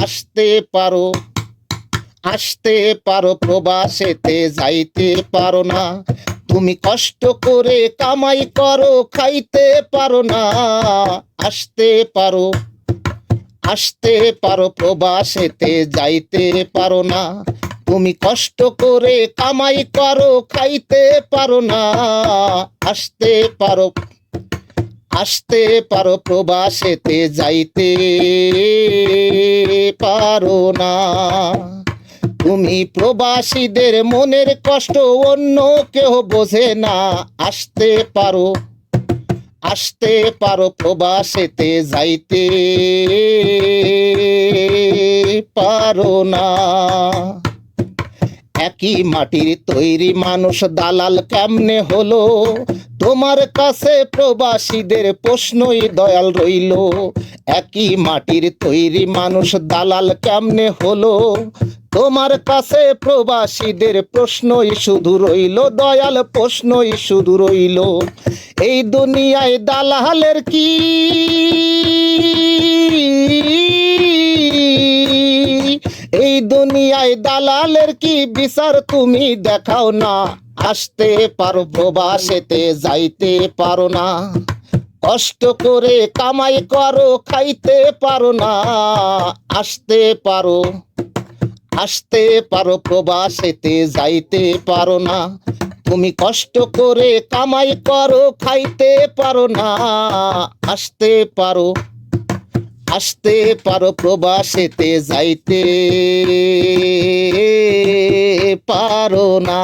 আসতে পারো, আসতে পারো, প্রবাসেতে যাইতে পারো না। তুমি কষ্ট করে কামাই করো, খাইতে পারো না। আসতে পারো, আসতে পারো, প্রবাসেতে যাইতে পারো না। তুমি কষ্ট করে কামাই করো, খাইতে পারো না। আসতে পারো, আসতে পারো, প্রবাসেতে যাইতে পারো না। তুমি প্রবাসীদের মনের কষ্ট অন্য কেউ বোঝে না। আসতে পারো, আসতে পারো, প্রবাসেতে যাইতে পারো না। একই মাটির তৈরি মানুষ দালাল কেমনে হলো? তোমার কাছে প্রবাসীদের প্রশ্নই দয়াল রইল। একই মাটির তৈরি মানুষ দালাল কেমনে হলো? তোমার কাছে প্রবাসীদের প্রশ্নই শুধু রইল দয়াল, প্রশ্নই শুধু রইল। এই দুনিয়ায় দালালের কি, এই দুনিয়ায় দালালের কি বিচার তুমি দেখাও না। আসতে পারো, প্রবাসেতে যাইতে পারো না। কষ্ট করে কামাই করো, খাইতে পারো না। আসতে পারো, আসতে পারো, প্রবাসেতে যাইতে পারো না। তুমি কষ্ট করে কামাই করো, খাইতে পারো না। আসতে পারো, আসতে পারো, প্রবাসেতে যাইতে পারো না।